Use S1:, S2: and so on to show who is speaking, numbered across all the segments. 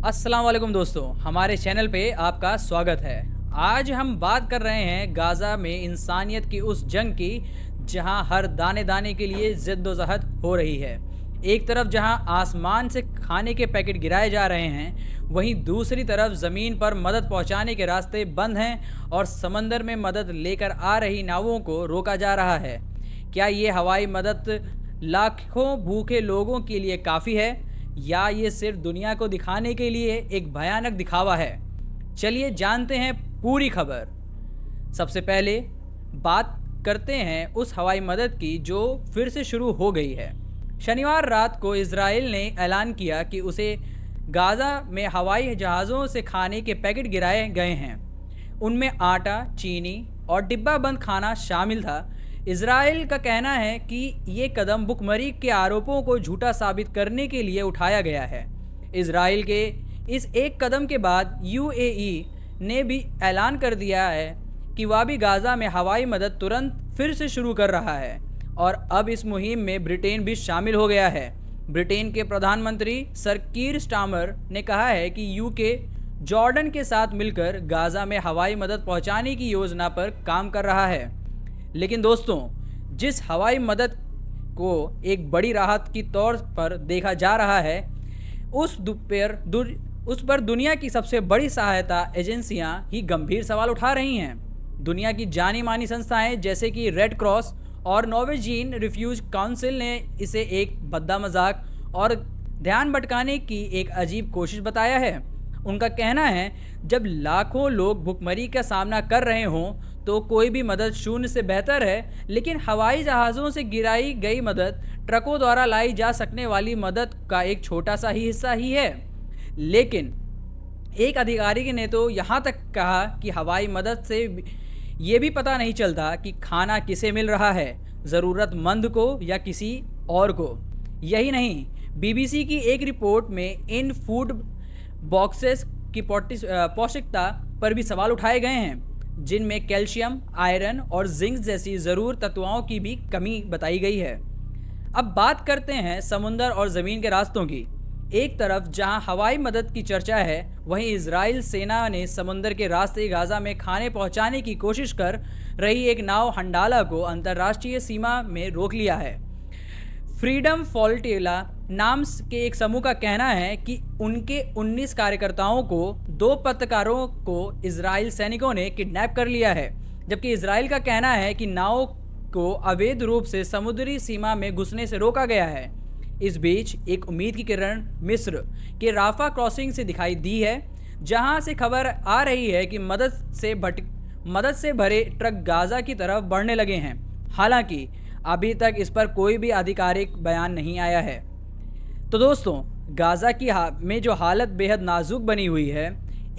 S1: अस्सलाम वालेकुम दोस्तों, हमारे चैनल पे आपका स्वागत है। आज हम बात कर रहे हैं गाज़ा में इंसानियत की उस जंग की जहां हर दाने दाने के लिए ज़िद्दोज़हद हो रही है। एक तरफ जहां आसमान से खाने के पैकेट गिराए जा रहे हैं, वहीं दूसरी तरफ ज़मीन पर मदद पहुंचाने के रास्ते बंद हैं और समंदर में मदद लेकर आ रही नावों को रोका जा रहा है। क्या ये हवाई मदद लाखों भूखे लोगों के लिए काफ़ी है या ये सिर्फ दुनिया को दिखाने के लिए एक भयानक दिखावा है? चलिए जानते हैं पूरी खबर। सबसे पहले बात करते हैं उस हवाई मदद की जो फिर से शुरू हो गई है। शनिवार रात को इजराइल ने ऐलान किया कि उसे गाज़ा में हवाई जहाज़ों से खाने के पैकेट गिराए गए हैं। उनमें आटा, चीनी और डिब्बा बंद खाना शामिल था। इजराइल का कहना है कि ये कदम भुखमरी के आरोपों को झूठा साबित करने के लिए उठाया गया है। इजराइल के इस एक कदम के बाद यूएई ने भी ऐलान कर दिया है कि वह भी गाज़ा में हवाई मदद तुरंत फिर से शुरू कर रहा है और अब इस मुहिम में ब्रिटेन भी शामिल हो गया है। ब्रिटेन के प्रधानमंत्री सर कीर स्टामर ने कहा है कि यूके जॉर्डन के साथ मिलकर गाज़ा में हवाई मदद पहुंचाने की योजना पर काम कर रहा है। लेकिन दोस्तों, जिस हवाई मदद को एक बड़ी राहत की तौर पर देखा जा रहा है, उस पर दुनिया की सबसे बड़ी सहायता एजेंसियां ही गंभीर सवाल उठा रही हैं। दुनिया की जानी मानी संस्थाएं जैसे कि रेड क्रॉस और नॉर्वेजियन रिफ्यूज काउंसिल ने इसे एक भद्दा मजाक और ध्यान भटकाने की एक अजीब कोशिश बताया है। उनका कहना है, जब लाखों लोग भुखमरी का सामना कर रहे हों तो कोई भी मदद शून्य से बेहतर है। लेकिन हवाई जहाज़ों से गिराई गई मदद ट्रकों द्वारा लाई जा सकने वाली मदद का एक छोटा सा ही हिस्सा ही है। लेकिन एक अधिकारी ने तो यहाँ तक कहा कि हवाई मदद से ये भी पता नहीं चलता कि खाना किसे मिल रहा है, ज़रूरतमंद को या किसी और को। यही नहीं, बीबीसी की एक रिपोर्ट में इन फूड बॉक्सेस की पौष्टिकता पर भी सवाल उठाए गए हैं, जिनमें कैल्शियम, आयरन और जिंक जैसी ज़रूर तत्वों की भी कमी बताई गई है। अब बात करते हैं समुंदर और ज़मीन के रास्तों की। एक तरफ जहां हवाई मदद की चर्चा है, वहीं इजराइल सेना ने समुंदर के रास्ते गाज़ा में खाने पहुंचाने की कोशिश कर रही एक नाव हंडाला को अंतर्राष्ट्रीय सीमा में रोक लिया है। फ्रीडम फॉल्टेला नाम के एक समूह का कहना है कि उनके 19 कार्यकर्ताओं को 2 पत्रकारों को इजराइल सैनिकों ने किडनैप कर लिया है, जबकि इजराइल का कहना है कि नाव को अवैध रूप से समुद्री सीमा में घुसने से रोका गया है। इस बीच एक उम्मीद की किरण मिस्र के राफा क्रॉसिंग से दिखाई दी है, जहां से खबर आ रही है कि मदद से भरे ट्रक गाज़ा की तरफ बढ़ने लगे हैं। हालांकि अभी तक इस पर कोई भी आधिकारिक बयान नहीं आया है। तो दोस्तों, गाज़ा की में जो हालत बेहद नाजुक बनी हुई है,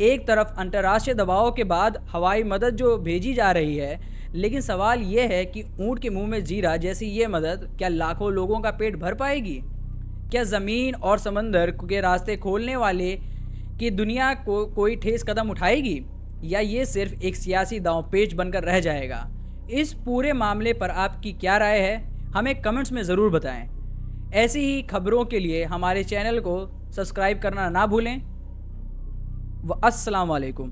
S1: एक तरफ अंतर्राष्ट्रीय दबाव के बाद हवाई मदद जो भेजी जा रही है, लेकिन सवाल ये है कि ऊँट के मुंह में जीरा जैसी ये मदद क्या लाखों लोगों का पेट भर पाएगी? क्या ज़मीन और समंदर के रास्ते खोलने वाले की दुनिया को कोई ठोस कदम उठाएगी, या ये सिर्फ एक सियासी दांवपेच बनकर रह जाएगा? इस पूरे मामले पर आपकी क्या राय है, हमें कमेंट्स में ज़रूर बताएं। ऐसी ही खबरों के लिए हमारे चैनल को सब्सक्राइब करना ना भूलें। अस्सलाम वालेकुम।